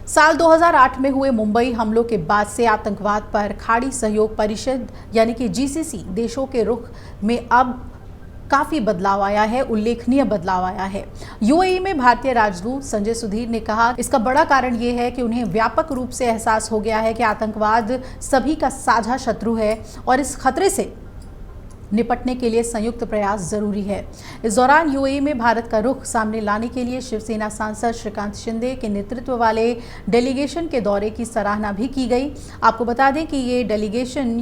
साल 2008 में हुए मुंबई हमलों के बाद से आतंकवाद पर खाड़ी सहयोग परिषद यानी कि जीसीसी देशों के रुख में अब काफी बदलाव आया है, उल्लेखनीय बदलाव आया है। यूएई में भारतीय राजदूत संजय सुधीर ने कहा, इसका बड़ा कारण यह है कि उन्हें व्यापक रूप से एहसास हो गया है कि आतंकवाद सभी का साझा शत्रु है और इस खतरे से निपटने के लिए संयुक्त प्रयास जरूरी है। इस दौरान यूएई में भारत का रुख सामने लाने के लिए शिवसेना सांसद श्रीकांत शिंदे के नेतृत्व वाले डेलीगेशन के दौरे की सराहना भी की गई। आपको बता दें कि ये डेलीगेशन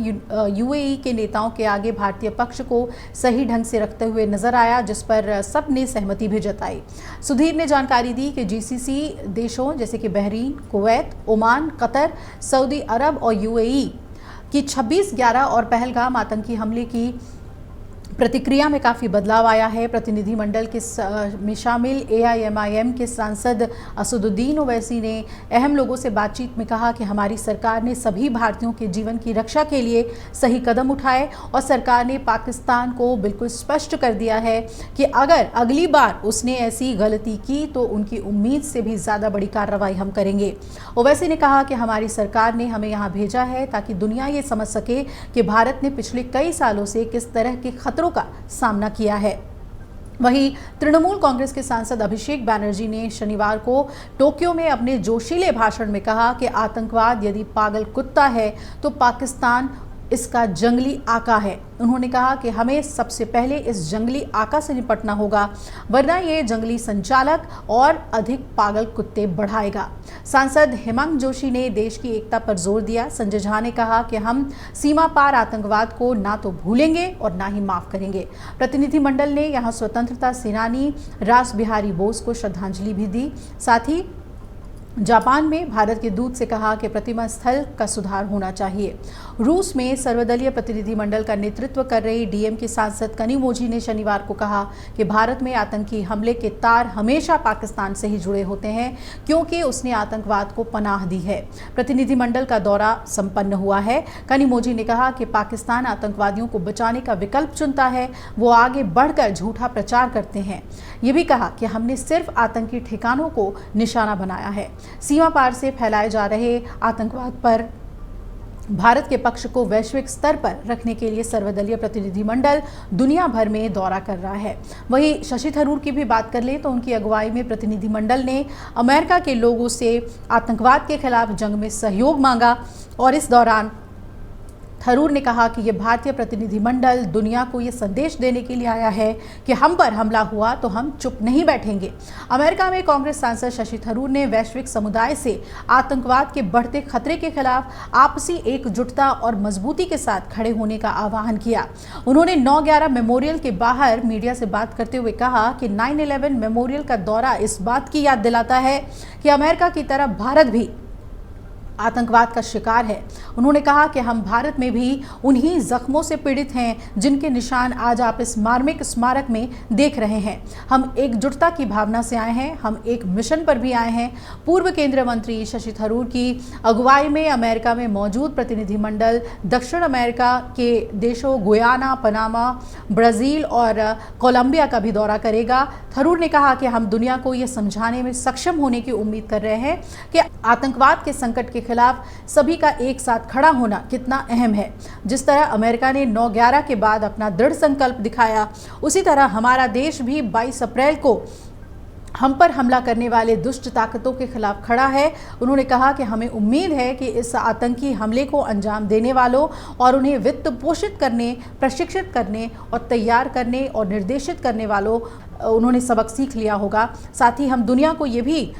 यूएई के नेताओं के आगे भारतीय पक्ष को सही ढंग से रखते हुए नजर आया, जिस पर सबने सहमति भी जताई। सुधीर ने जानकारी दी कि जीसीसी देशों जैसे कि Bahrain, Kuwait, Oman, Qatar, Saudi Arab और यूएई कि 26/11 और पहलगाम आतंकी हमले की प्रतिक्रिया में काफ़ी बदलाव आया है। प्रतिनिधिमंडल में शामिल एआईएमआईएम के सांसद असदुद्दीन ओवैसी ने अहम लोगों से बातचीत में कहा कि हमारी सरकार ने सभी भारतीयों के जीवन की रक्षा के लिए सही कदम उठाए और सरकार ने पाकिस्तान को बिल्कुल स्पष्ट कर दिया है कि अगर अगली बार उसने ऐसी गलती की तो उनकी उम्मीद से भी ज़्यादा बड़ी कार्रवाई हम करेंगे। ओवैसी ने कहा कि हमारी सरकार ने हमें यहाँ भेजा है ताकि दुनिया ये समझ सके कि भारत ने पिछले कई सालों से किस तरह के खतरों का सामना किया है। वहीं तृणमूल कांग्रेस के सांसद अभिषेक बैनर्जी ने शनिवार को टोक्यो में अपने जोशीले भाषण में कहा कि आतंकवाद यदि पागल कुत्ता है तो पाकिस्तान इसका जंगली आका है। उन्होंने कहा कि हमें सबसे पहले इस जंगली आका से निपटना होगा, वरना ये जंगली संचालक और अधिक पागल कुत्ते बढ़ाएगा। सांसद हेमंत जोशी ने देश की एकता पर जोर दिया। संजय झा ने कहा कि हम सीमा पार आतंकवाद को ना तो भूलेंगे और ना ही माफ करेंगे। प्रतिनिधिमंडल ने यहां स्वतंत्रता सेनानी रास बिहारी बोस को श्रद्धांजलि भी दी। साथ ही जापान में भारत के दूत से कहा कि प्रतिमा स्थल का सुधार होना चाहिए। रूस में सर्वदलीय प्रतिनिधिमंडल का नेतृत्व कर रही डीएम की सांसद कनिमोझी ने शनिवार को कहा कि भारत में आतंकी हमले के तार हमेशा पाकिस्तान से ही जुड़े होते हैं, क्योंकि उसने आतंकवाद को पनाह दी है। प्रतिनिधिमंडल का दौरा संपन्न हुआ है। कनिमोझी ने कहा कि पाकिस्तान आतंकवादियों को बचाने का विकल्प चुनता है, वो आगे बढ़कर झूठा प्रचार करते हैं। ये भी कहा कि हमने सिर्फ आतंकी ठिकानों को निशाना बनाया है। सीमा पार से फैलाए जा रहे आतंकवाद पर भारत के पक्ष को वैश्विक स्तर पर रखने के लिए सर्वदलीय प्रतिनिधिमंडल दुनिया भर में दौरा कर रहा है। वहीं शशि थरूर की भी बात कर ले तो उनकी अगुवाई में प्रतिनिधिमंडल ने अमेरिका के लोगों से आतंकवाद के खिलाफ जंग में सहयोग मांगा और इस दौरान थरूर ने कहा कि यह भारतीय प्रतिनिधिमंडल दुनिया को यह संदेश देने के लिए आया है कि हम पर हमला हुआ तो हम चुप नहीं बैठेंगे। अमेरिका में कांग्रेस सांसद शशि थरूर ने वैश्विक समुदाय से आतंकवाद के बढ़ते खतरे के खिलाफ आपसी एकजुटता और मजबूती के साथ खड़े होने का आह्वान किया। उन्होंने 9/11 मेमोरियल के बाहर मीडिया से बात करते हुए कहा कि 9/11 मेमोरियल का दौरा इस बात की याद दिलाता है कि अमेरिका की तरह भारत भी आतंकवाद का शिकार है। उन्होंने कहा कि हम भारत में भी उन्हीं जख्मों से पीड़ित हैं जिनके निशान आज आप इस मार्मिक स्मारक में देख रहे हैं। हम एकजुटता की भावना से आए हैं, हम एक मिशन पर भी आए हैं। पूर्व केंद्रीय मंत्री शशि थरूर की अगुवाई में अमेरिका में मौजूद प्रतिनिधिमंडल दक्षिण अमेरिका के देशों गुयाना, पनामा, ब्राज़ील और कोलंबिया का भी दौरा करेगा। थरूर ने कहा कि हम दुनिया को ये समझाने में सक्षम होने की उम्मीद कर रहे हैं कि आतंकवाद के संकट के खिलाफ सभी का एक साथ खड़ा होना कितना अहम है। जिस तरह अमेरिका ने 9/11 के बाद अपना दृढ़ संकल्प दिखाया, उसी तरह हमारा देश भी 22 अप्रैल को हम पर हमला करने वाले दुष्ट ताकतों के खिलाफ खड़ा है। उन्होंने कहा कि हमें उम्मीद है कि इस आतंकी हमले को अंजाम देने वालों और उन्हें वित्त पोषित करने, प्रशिक्षित करने और तैयार करने और निर्देशित करने वालों उन्होंने सबक सीख लिया होगा। साथ ही हम दुनिया को ये भी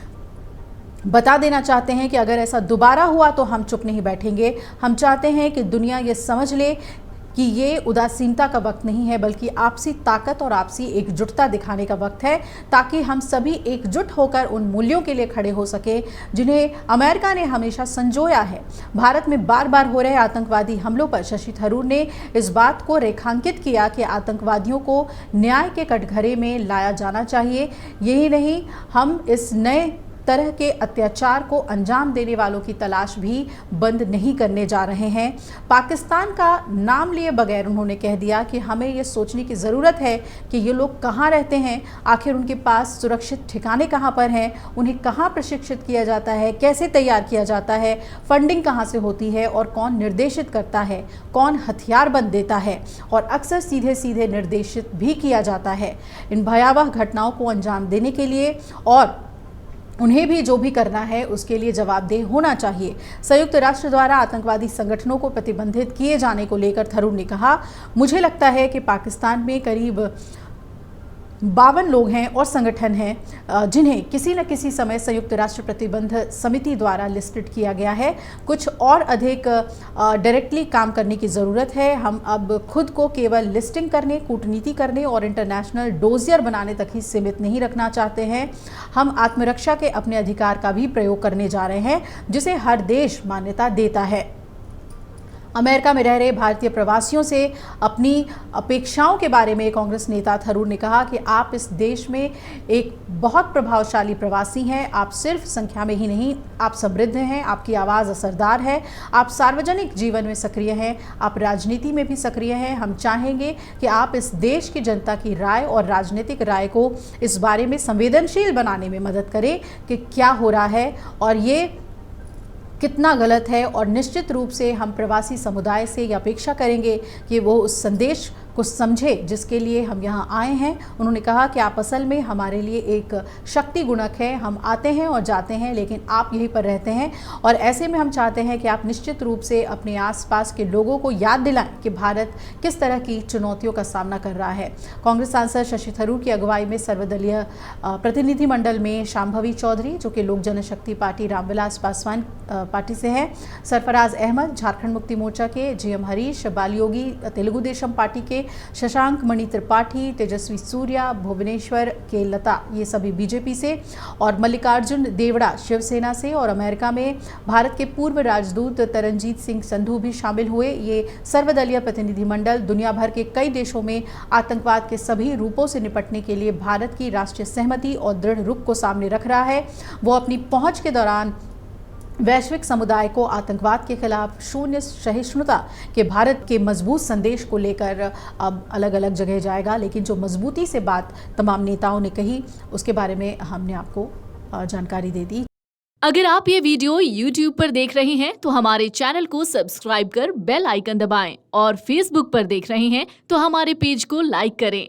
बता देना चाहते हैं कि अगर ऐसा दोबारा हुआ तो हम चुप नहीं बैठेंगे। हम चाहते हैं कि दुनिया ये समझ ले कि ये उदासीनता का वक्त नहीं है, बल्कि आपसी ताकत और आपसी एकजुटता दिखाने का वक्त है, ताकि हम सभी एकजुट होकर उन मूल्यों के लिए खड़े हो सके जिन्हें अमेरिका ने हमेशा संजोया है। भारत में बार बार हो रहे आतंकवादी हमलों पर शशि थरूर ने इस बात को रेखांकित किया कि आतंकवादियों को न्याय के कटघरे में लाया जाना चाहिए। यही नहीं, हम इस नए तरह के अत्याचार को अंजाम देने वालों की तलाश भी बंद नहीं करने जा रहे हैं। पाकिस्तान का नाम लिए बगैर उन्होंने कह दिया कि हमें ये सोचने की ज़रूरत है कि ये लोग कहाँ रहते हैं, आखिर उनके पास सुरक्षित ठिकाने कहाँ पर हैं, उन्हें कहाँ प्रशिक्षित किया जाता है, कैसे तैयार किया जाता है, फंडिंग कहाँ से होती है और कौन निर्देशित करता है, कौन हथियारबंद देता है और अक्सर सीधे सीधे निर्देशित भी किया जाता है। इन भयावह घटनाओं को अंजाम देने के लिए और उन्हें भी जो भी करना है उसके लिए जवाबदेह होना चाहिए। संयुक्त राष्ट्र द्वारा आतंकवादी संगठनों को प्रतिबंधित किए जाने को लेकर थरूर ने कहा, मुझे लगता है कि पाकिस्तान में करीब 52 लोग हैं और संगठन हैं जिन्हें किसी न किसी समय संयुक्त राष्ट्र प्रतिबंध समिति द्वारा लिस्टेड किया गया है। कुछ और अधिक डायरेक्टली काम करने की ज़रूरत है। हम अब खुद को केवल लिस्टिंग करने, कूटनीति करने और इंटरनेशनल डोजियर बनाने तक ही सीमित नहीं रखना चाहते हैं। हम आत्मरक्षा के अपने अधिकार का भी प्रयोग करने जा रहे हैं जिसे हर देश मान्यता देता है। अमेरिका में रह रहे भारतीय प्रवासियों से अपनी अपेक्षाओं के बारे में कांग्रेस नेता थरूर ने कहा कि आप इस देश में एक बहुत प्रभावशाली प्रवासी हैं। आप सिर्फ संख्या में ही नहीं, आप समृद्ध हैं, आपकी आवाज़ असरदार है, आप सार्वजनिक जीवन में सक्रिय हैं, आप राजनीति में भी सक्रिय हैं। हम चाहेंगे कि आप इस देश की जनता की राय और राजनीतिक राय को इस बारे में संवेदनशील बनाने में मदद करें कि क्या हो रहा है और ये कितना गलत है। और निश्चित रूप से हम प्रवासी समुदाय से ये अपेक्षा करेंगे कि वो उस संदेश को समझे जिसके लिए हम यहाँ आए हैं। उन्होंने कहा कि आप असल में हमारे लिए एक शक्ति गुणक है। हम आते हैं और जाते हैं लेकिन आप यहीं पर रहते हैं और ऐसे में हम चाहते हैं कि आप निश्चित रूप से अपने आसपास के लोगों को याद दिलाएं कि भारत किस तरह की चुनौतियों का सामना कर रहा है। कांग्रेस सांसद शशि थरूर की अगुवाई में सर्वदलीय प्रतिनिधिमंडल में शांभवी चौधरी जो कि लोक जनशक्ति पार्टी रामविलास पासवान पार्टी से हैं, सरफराज अहमद झारखंड मुक्ति मोर्चा के, जीएम हरीश बालयोगी तेलुगु देशम पार्टी के, शशांक मणि त्रिपाठी, तेजस्वी सूर्या, भुवनेश्वर के लता ये सभी बीजेपी से और मल्लिकार्जुन देवड़ा शिवसेना से और अमेरिका में भारत के पूर्व राजदूत तरनजीत सिंह संधू भी शामिल हुए। ये सर्वदलीय प्रतिनिधिमंडल दुनिया भर के कई देशों में आतंकवाद के सभी रूपों से निपटने के लिए भारत की राष्ट्रीय सहमति और दृढ़ रुख को सामने रख रहा है। वो अपनी पहुंच के दौरान वैश्विक समुदाय को आतंकवाद के खिलाफ शून्य सहिष्णुता के भारत के मजबूत संदेश को लेकर अब अलग अलग जगह जाएगा। लेकिन जो मजबूती से बात तमाम नेताओं ने कही उसके बारे में हमने आपको जानकारी दे दी। अगर आप ये वीडियो YouTube पर देख रहे हैं तो हमारे चैनल को सब्सक्राइब कर बेल आइकन दबाएं और Facebook पर देख रहे हैं तो हमारे पेज को लाइक करें।